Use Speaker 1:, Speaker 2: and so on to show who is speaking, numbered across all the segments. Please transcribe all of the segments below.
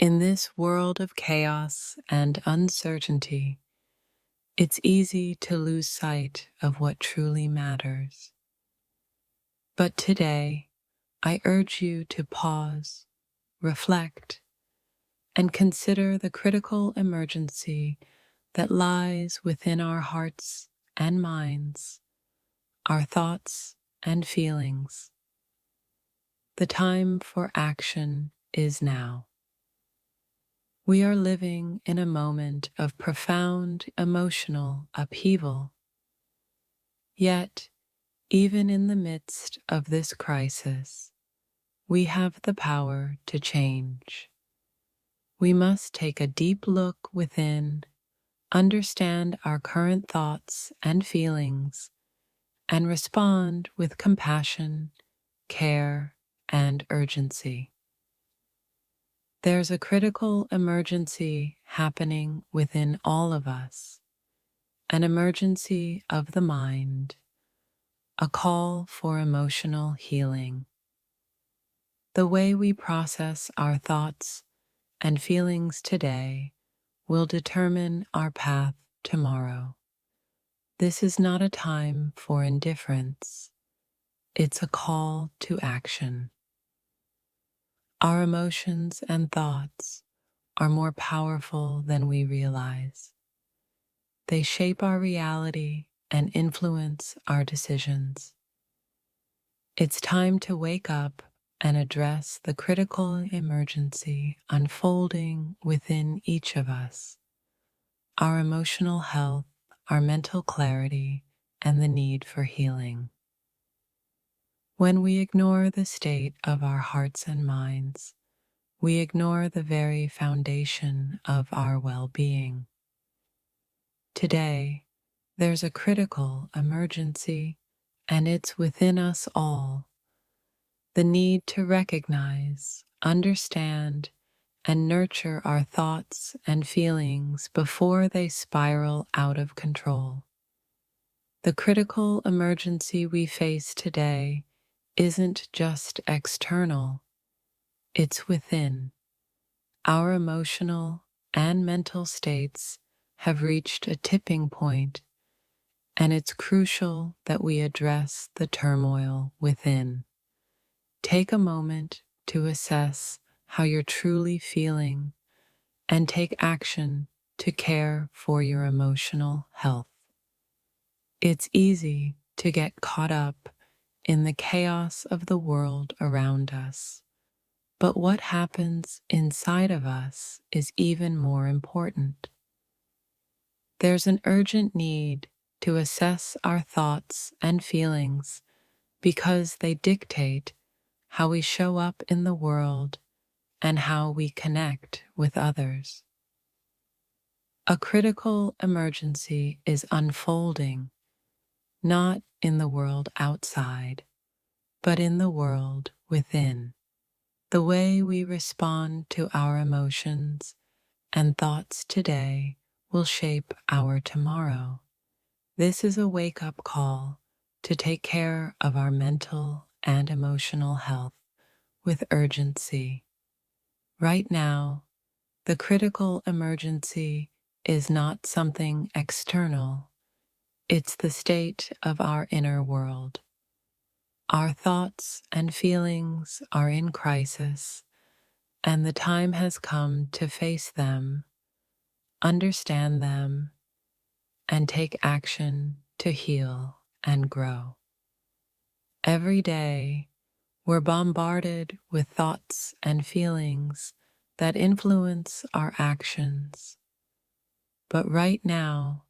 Speaker 1: In this world of chaos and uncertainty, it's easy to lose sight of what truly matters. But today, I urge you to pause, reflect, and consider the critical emergency that lies within our hearts and minds, our thoughts and feelings. The time for action is now. We are living in a moment of profound emotional upheaval. Yet, even in the midst of this crisis, we have the power to change. We must take a deep look within, understand our current thoughts and feelings, and respond with compassion, care, and urgency. There's a critical emergency happening within all of us, an emergency of the mind, a call for emotional healing. The way we process our thoughts and feelings today will determine our path tomorrow. This is not a time for indifference. It's a call to action. Our emotions and thoughts are more powerful than we realize. They shape our reality and influence our decisions. It's time to wake up and address the critical emergency unfolding within each of us: our emotional health, our mental clarity, and the need for healing. When we ignore the state of our hearts and minds, we ignore the very foundation of our well-being. Today, there's a critical emergency, and it's within us all. The need to recognize, understand, and nurture our thoughts and feelings before they spiral out of control. The critical emergency we face today isn't just external, it's within. Our emotional and mental states have reached a tipping point, and it's crucial that we address the turmoil within. Take a moment to assess how you're truly feeling and take action to care for your emotional health. It's easy to get caught up in the chaos of the world around us, but what happens inside of us is even more important. There's an urgent need to assess our thoughts and feelings because they dictate how we show up in the world and how we connect with others. A critical emergency is unfolding, not in the world outside, but in the world within. The way we respond to our emotions and thoughts today will shape our tomorrow. This is a wake-up call to take care of our mental and emotional health with urgency. Right now, the critical emergency is not something external. It's the state of our inner world. Our thoughts and feelings are in crisis, and the time has come to face them, understand them, and take action to heal and grow. Every day, we're bombarded with thoughts and feelings that influence our actions. But right now,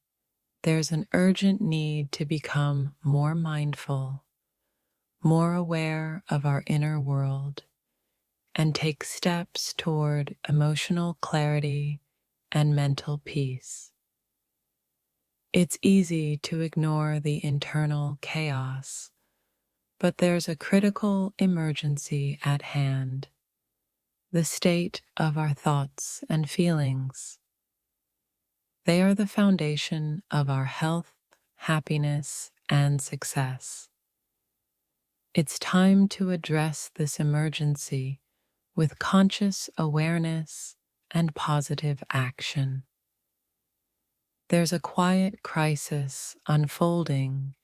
Speaker 1: there's an urgent need to become more mindful, more aware of our inner world, and take steps toward emotional clarity and mental peace. It's easy to ignore the internal chaos, but there's a critical emergency at hand: the state of our thoughts and feelings. They are the foundation of our health, happiness, and success. It's time to address this emergency with conscious awareness and positive action. There's a quiet crisis unfolding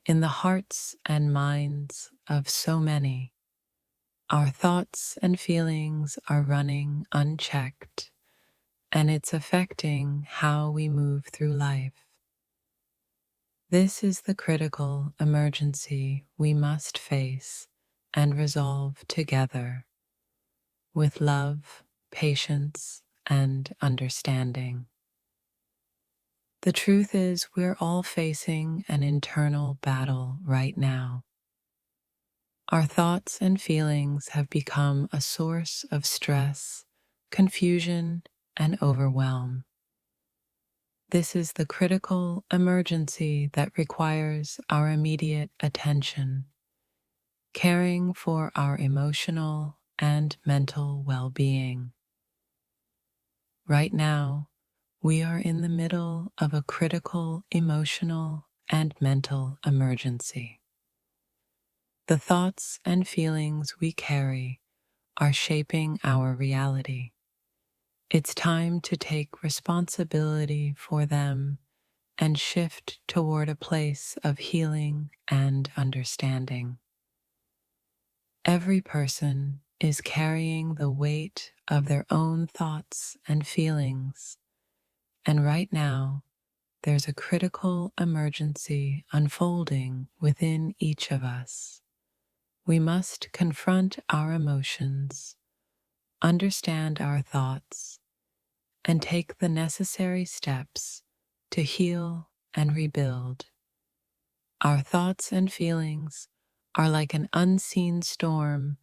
Speaker 1: in the hearts and minds of so many. Our thoughts and feelings are running unchecked, and it's affecting how we move through life. This is the critical emergency we must face and resolve together with love, patience, and understanding. The truth is, we're all facing an internal battle right now. Our thoughts and feelings have become a source of stress, confusion, and overwhelm. This is the critical emergency that requires our immediate attention, caring for our emotional and mental well-being. Right now, we are in the middle of a critical emotional and mental emergency. The thoughts and feelings we carry are shaping our reality. It's time to take responsibility for them and shift toward a place of healing and understanding. Every person is carrying the weight of their own thoughts and feelings, and right now, there's a critical emergency unfolding within each of us. We must confront our emotions, understand our thoughts, and take the necessary steps to heal and rebuild. Our thoughts and feelings are like an unseen storm,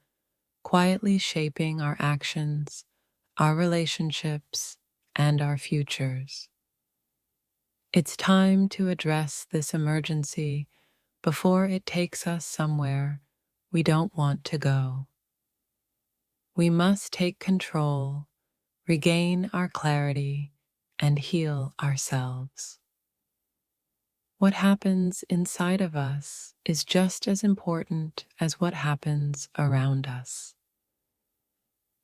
Speaker 1: quietly shaping our actions, our relationships, and our futures. It's time to address this emergency before it takes us somewhere we don't want to go. We must take control, regain our clarity, and heal ourselves. What happens inside of us is just as important as what happens around us.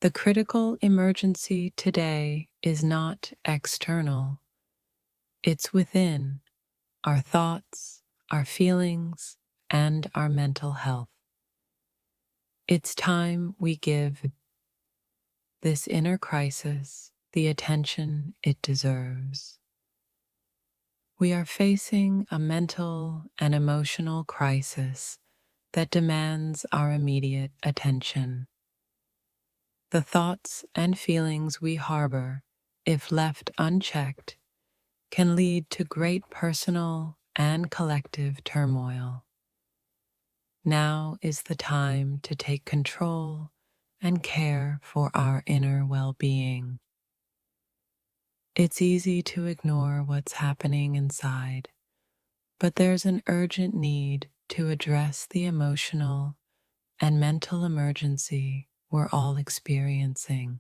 Speaker 1: The critical emergency today is not external, it's within our thoughts, our feelings, and our mental health. It's time we give this inner crisis the attention it deserves. We are facing a mental and emotional crisis that demands our immediate attention. The thoughts and feelings we harbor, if left unchecked, can lead to great personal and collective turmoil. Now is the time to take control and care for our inner well-being. It's easy to ignore what's happening inside, but there's an urgent need to address the emotional and mental emergency we're all experiencing.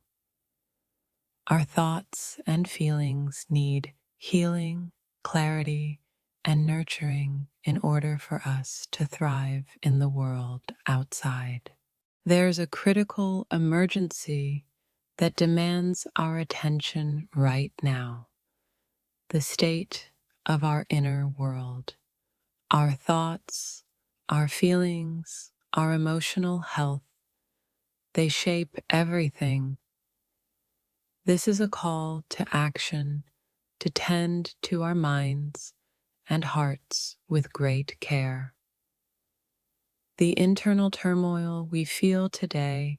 Speaker 1: Our thoughts and feelings need healing, clarity, and nurturing in order for us to thrive in the world outside. There's a critical emergency that demands our attention right now: the state of our inner world. Our thoughts, our feelings, our emotional health, they shape everything. This is a call to action, to tend to our minds and hearts with great care. The internal turmoil we feel today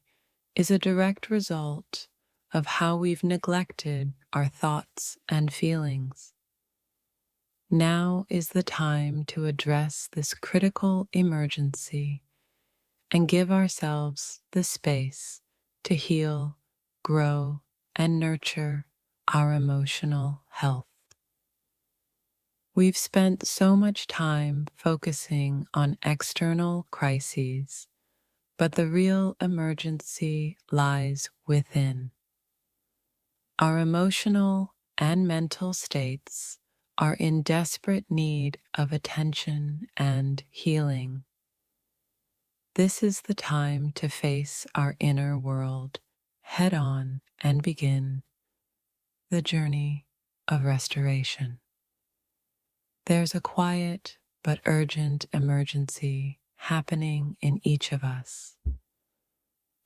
Speaker 1: is a direct result of how we've neglected our thoughts and feelings. Now is the time to address this critical emergency and give ourselves the space to heal, grow, and nurture our emotional health. We've spent so much time focusing on external crises, but the real emergency lies within. Our emotional and mental states are in desperate need of attention and healing. This is the time to face our inner world head on and begin the journey of restoration. There's a quiet but urgent emergency happening in each of us.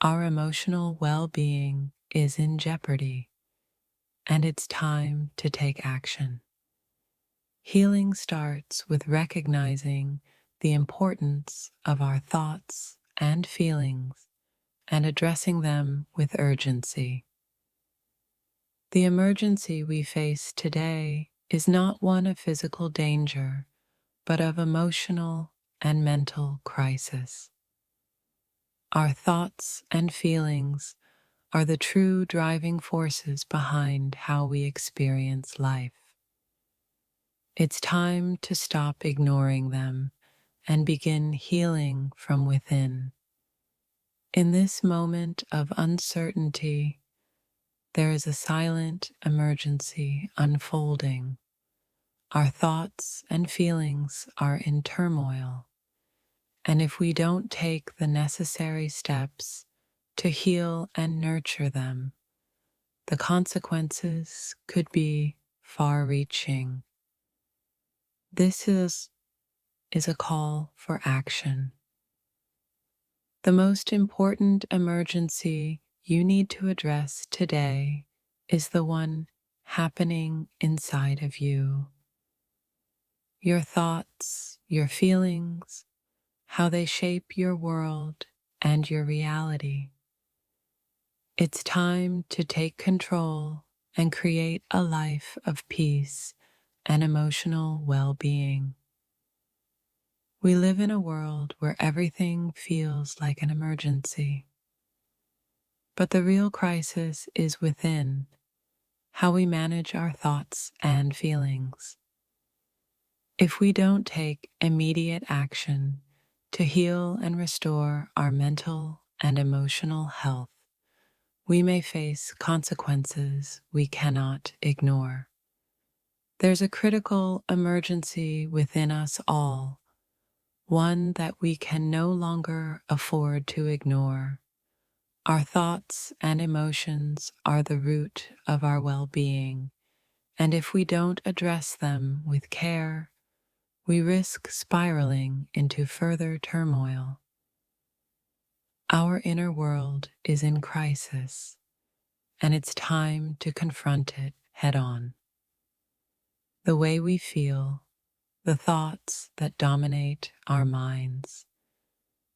Speaker 1: Our emotional well-being is in jeopardy, and it's time to take action. Healing starts with recognizing the importance of our thoughts and feelings and addressing them with urgency. The emergency we face today is not one of physical danger, but of emotional and mental crisis. Our thoughts and feelings are the true driving forces behind how we experience life. It's time to stop ignoring them and begin healing from within. In this moment of uncertainty, there is a silent emergency unfolding. Our thoughts and feelings are in turmoil, and if we don't take the necessary steps to heal and nurture them, the consequences could be far-reaching. This is a call for action. The most important emergency you need to address today is the one happening inside of you. Your thoughts, your feelings, how they shape your world and your reality. It's time to take control and create a life of peace and emotional well-being. We live in a world where everything feels like an emergency. But the real crisis is within, how we manage our thoughts and feelings. If we don't take immediate action to heal and restore our mental and emotional health, we may face consequences we cannot ignore. There's a critical emergency within us all, one that we can no longer afford to ignore. Our thoughts and emotions are the root of our well-being, and if we don't address them with care, we risk spiraling into further turmoil. Our inner world is in crisis, and it's time to confront it head-on. The way we feel, the thoughts that dominate our minds,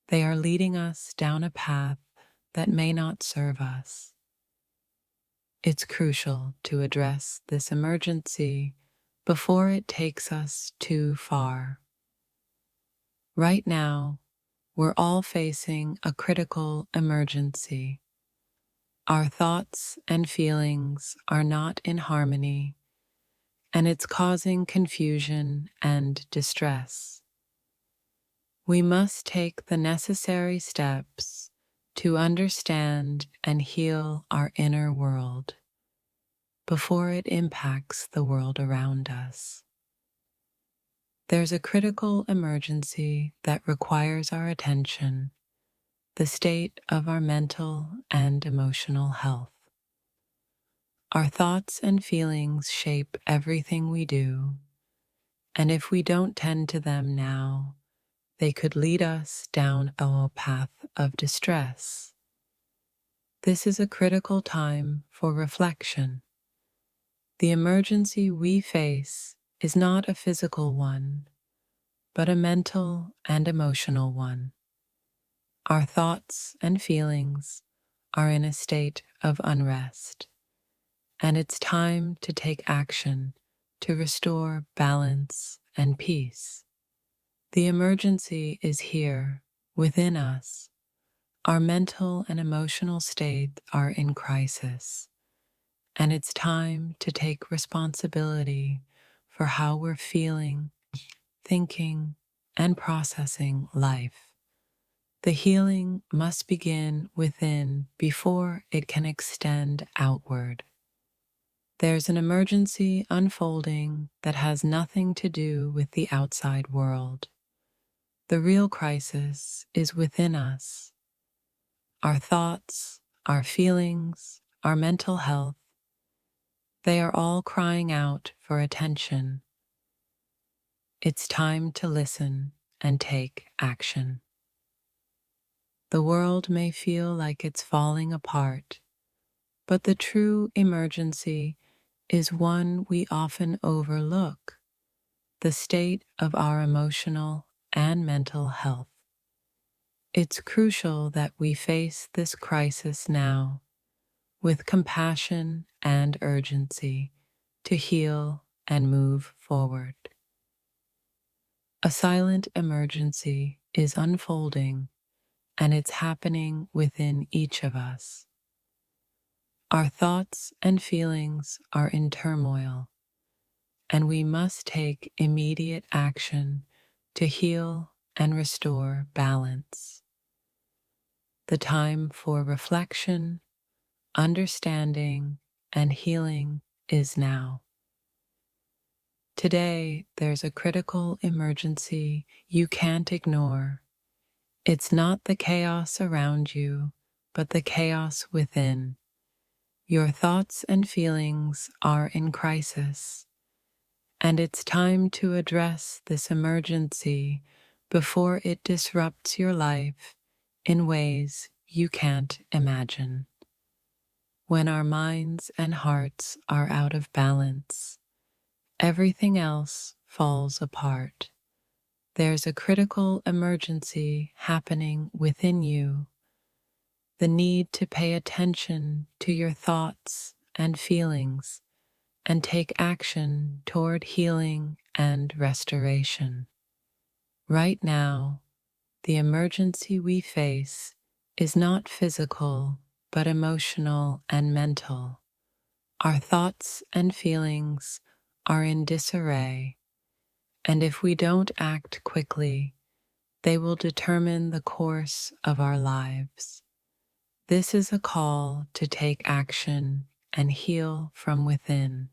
Speaker 1: they are leading us down a path that may not serve us. It's crucial to address this emergency before it takes us too far. Right now, we're all facing a critical emergency. Our thoughts and feelings are not in harmony, and it's causing confusion and distress. We must take the necessary steps to understand and heal our inner world before it impacts the world around us. There's a critical emergency that requires our attention, the state of our mental and emotional health. Our thoughts and feelings shape everything we do, and if we don't tend to them now, they could lead us down a path of distress. This is a critical time for reflection. The emergency we face is not a physical one, but a mental and emotional one. Our thoughts and feelings are in a state of unrest, and it's time to take action to restore balance and peace. The emergency is here, within us. Our mental and emotional state are in crisis, and it's time to take responsibility for how we're feeling, thinking, and processing life. The healing must begin within before it can extend outward. There's an emergency unfolding that has nothing to do with the outside world. The real crisis is within us. Our thoughts, our feelings, our mental health. They are all crying out for attention. It's time to listen and take action. The world may feel like it's falling apart, but the true emergency is one we often overlook: the state of our emotional and mental health. It's crucial that we face this crisis now with compassion and urgency to heal and move forward. A silent emergency is unfolding, and it's happening within each of us. Our thoughts and feelings are in turmoil, and we must take immediate action to heal and restore balance. The time for reflection, understanding, and healing is now. Today, there's a critical emergency you can't ignore. It's not the chaos around you, but the chaos within. Your thoughts and feelings are in crisis, and it's time to address this emergency before it disrupts your life in ways you can't imagine. When our minds and hearts are out of balance, everything else falls apart. There's a critical emergency happening within you: the need to pay attention to your thoughts and feelings and take action toward healing and restoration. Right now, the emergency we face is not physical, but emotional and mental. Our thoughts and feelings are in disarray, and if we don't act quickly, they will determine the course of our lives. This is a call to take action and heal from within.